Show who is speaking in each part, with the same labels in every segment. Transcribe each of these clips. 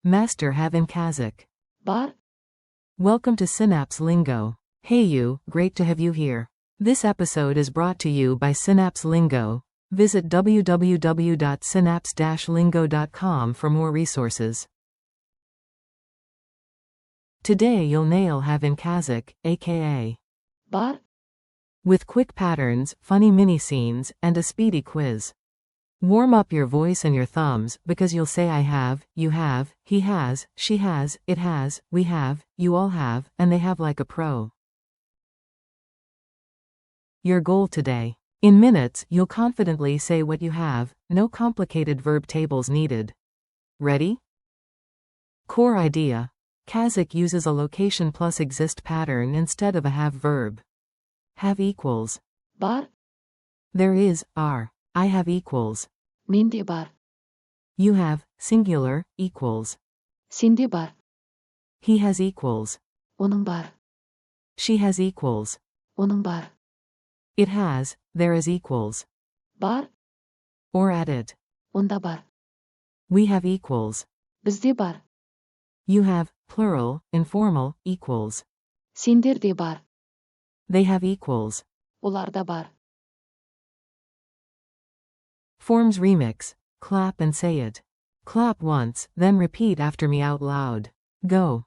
Speaker 1: Master have in Kazakh.
Speaker 2: Бар.
Speaker 1: Welcome to Synapse Lingo. Hey you, great to have you here. This episode is brought to you by Synapse Lingo. Visit www.synapse-lingo.com for more resources. Today you'll nail have in Kazakh, aka
Speaker 2: Бар.
Speaker 1: with quick patterns, funny mini scenes, and a speedy quiz. Warm up your voice and your thumbs, because you'll say I have, you have, he has, she has, it has, we have, you all have, and they have like a pro. Your goal today. In minutes, you'll confidently say what you have, no complicated verb tables needed. Ready? Core idea. Kazakh uses a location plus exist pattern instead of a have verb. Have equals.
Speaker 2: Бар.
Speaker 1: There is, are. I have equals.
Speaker 2: Менде бар.
Speaker 1: You have, singular, equals.
Speaker 2: Сенде бар.
Speaker 1: He has equals.
Speaker 2: Оның бар.
Speaker 1: She has equals.
Speaker 2: Оның бар.
Speaker 1: It has, there is equals.
Speaker 2: Бар.
Speaker 1: Or at it.
Speaker 2: Онда бар.
Speaker 1: We have equals.
Speaker 2: Бізде бар.
Speaker 1: You have, plural, informal, equals.
Speaker 2: Сендерде бар.
Speaker 1: They have equals.
Speaker 2: Оларда бар.
Speaker 1: Forms remix. Clap and say it. Clap once, then repeat after me out loud. Go.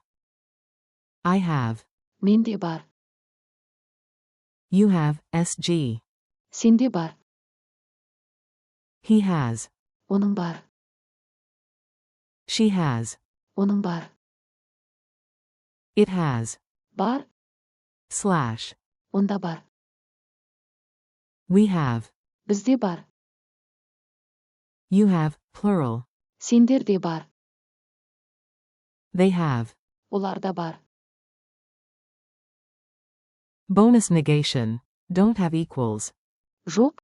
Speaker 1: I have.
Speaker 2: Менде бар.
Speaker 1: You have, SG.
Speaker 2: Сенде бар.
Speaker 1: He has.
Speaker 2: Оның бар.
Speaker 1: She has.
Speaker 2: Оның бар.
Speaker 1: It has.
Speaker 2: Бар.
Speaker 1: Slash.
Speaker 2: Онда бар.
Speaker 1: We have.
Speaker 2: Бізде бар.
Speaker 1: You have, plural.
Speaker 2: Сендерде бар.
Speaker 1: They have.
Speaker 2: Оларда бар.
Speaker 1: Bonus negation. Don't have equals.
Speaker 2: Жоқ.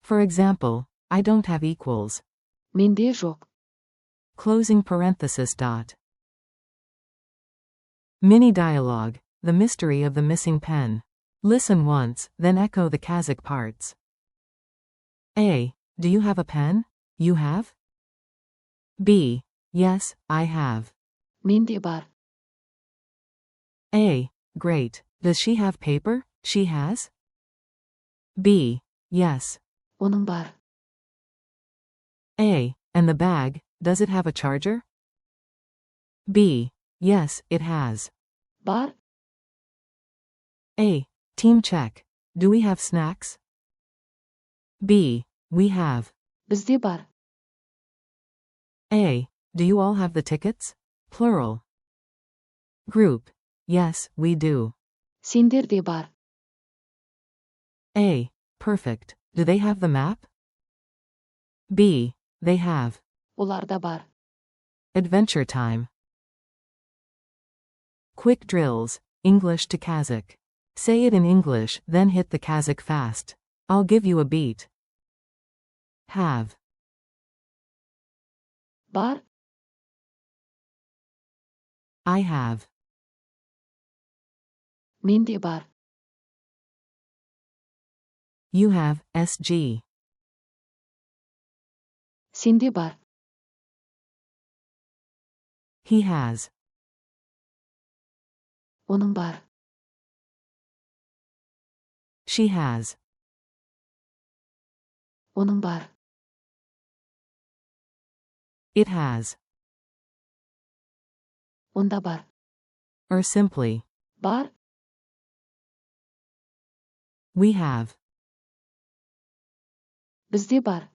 Speaker 1: For example, I don't have equals.
Speaker 2: Менде жоқ.
Speaker 1: Closing parenthesis dot. Mini dialogue. The mystery of the missing pen. Listen once, then echo the Kazakh parts. A. Do you have a pen? You have? B. Yes, I have.
Speaker 2: Менде бар.
Speaker 1: A. Great. Does she have paper? She has? B. Yes.
Speaker 2: Оның бар.
Speaker 1: A. And the bag, does it have a charger? B. Yes, it has.
Speaker 2: Бар.
Speaker 1: A. Team check. Do we have snacks? B. We have.
Speaker 2: Бізде бар.
Speaker 1: A. Do you all have the tickets? Plural. Group. Yes, we do.
Speaker 2: Сендерде бар.
Speaker 1: A. Perfect. Do they have the map? B. They have.
Speaker 2: Оларда бар.
Speaker 1: Adventure time. Quick drills. English to Kazakh. Say it in English, then hit the Kazakh fast. I'll give you a beat. Have.
Speaker 2: Бар.
Speaker 1: I have.
Speaker 2: Менде бар.
Speaker 1: You have, SG.
Speaker 2: Сенде бар.
Speaker 1: He has.
Speaker 2: Оның бар.
Speaker 1: She has.
Speaker 2: Оның бар.
Speaker 1: It has.
Speaker 2: Онда бар.
Speaker 1: Or simply.
Speaker 2: Бар.
Speaker 1: We have.
Speaker 2: Бізде бар.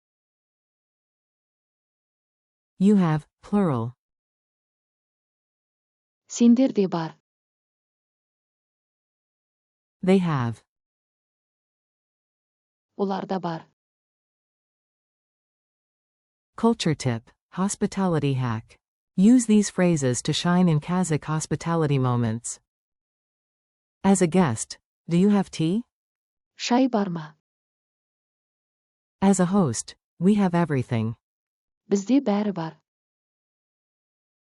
Speaker 1: You have, plural.
Speaker 2: Сендерде бар.
Speaker 1: They have.
Speaker 2: Оларда бар.
Speaker 1: Culture tip. Hospitality hack. Use these phrases to shine in Kazakh hospitality moments. As a guest, do you have tea?
Speaker 2: Шай бар ма?
Speaker 1: As a host, we have everything.
Speaker 2: Бізде бәрі бар.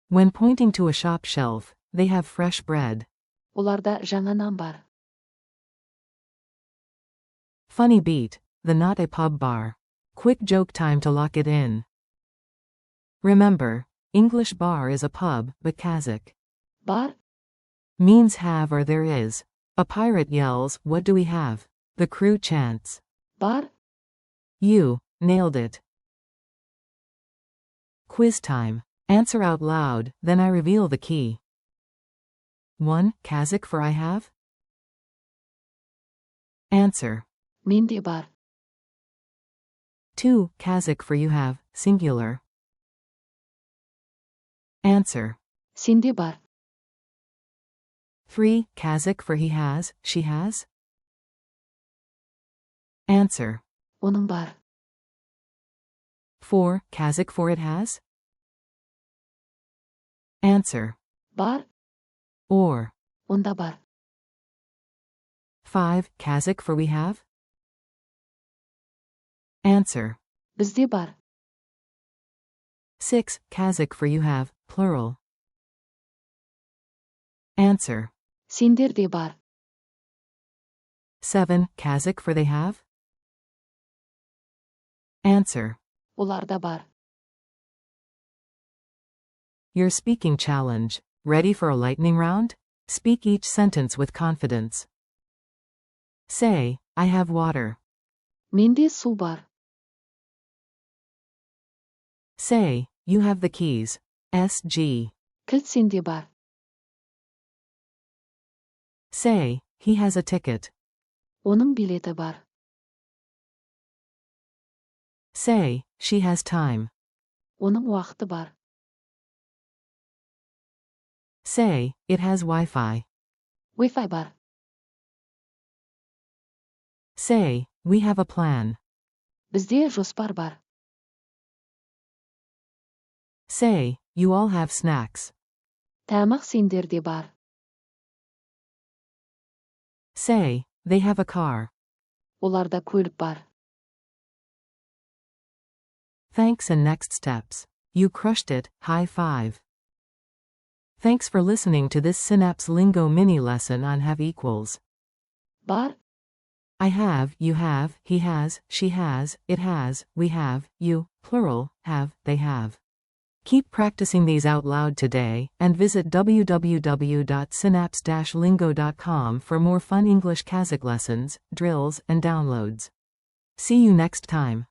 Speaker 1: When pointing to a shop shelf, they have fresh bread.
Speaker 2: Оларда жаңа нан бар.
Speaker 1: Funny beat. The not a pub bar. Quick joke time to lock it in. Remember, English bar is a pub, but Kazakh
Speaker 2: Бар.
Speaker 1: means have or there is. A pirate yells, "What do we have?" The crew chants.
Speaker 2: Бар.
Speaker 1: You nailed it. Quiz time. Answer out loud, then I reveal the key. 1. Kazakh for I have? Answer.
Speaker 2: Менде бар.
Speaker 1: 2. Kazakh for you have, singular. Answer.
Speaker 2: Сенде бар.
Speaker 1: 3. Kazakh for he has, she has? Answer.
Speaker 2: Оның бар.
Speaker 1: 4. Kazakh for it has? Answer.
Speaker 2: Бар.
Speaker 1: Or.
Speaker 2: Онда бар.
Speaker 1: 5. Kazakh for we have? Answer.
Speaker 2: Бізде бар.
Speaker 1: 6. Kazakh for you have, plural. Answer.
Speaker 2: Сендерде бар.
Speaker 1: 7. Kazakh for they have? Answer.
Speaker 2: Оларда бар.
Speaker 1: Your speaking challenge. Ready for a lightning round? Speak each sentence with confidence. Say, I have water.
Speaker 2: Менде су бар.
Speaker 1: Say, you have the keys. SG.
Speaker 2: Кілт сенде бар.
Speaker 1: Say, he has a ticket.
Speaker 2: Оның билеті бар.
Speaker 1: Say, she has time.
Speaker 2: Оның уақыты бар.
Speaker 1: Say, it has Wi-Fi.
Speaker 2: Wi-Fi бар.
Speaker 1: Say, we have a plan.
Speaker 2: Бізде жоспар бар.
Speaker 1: Say, you all have snacks.
Speaker 2: Тамақ сендерде бар.
Speaker 1: Say, they have a car.
Speaker 2: Оларда көлік бар.
Speaker 1: Thanks and next steps. You crushed it, high five. Thanks for listening to this Synapse Lingo mini lesson on have equals.
Speaker 2: Бар.
Speaker 1: I have, you have, he has, she has, it has, we have, you, plural, have, they have. Keep practicing these out loud today, and visit www.synapse-lingo.com for more fun English Kazakh lessons, drills, and downloads. See you next time.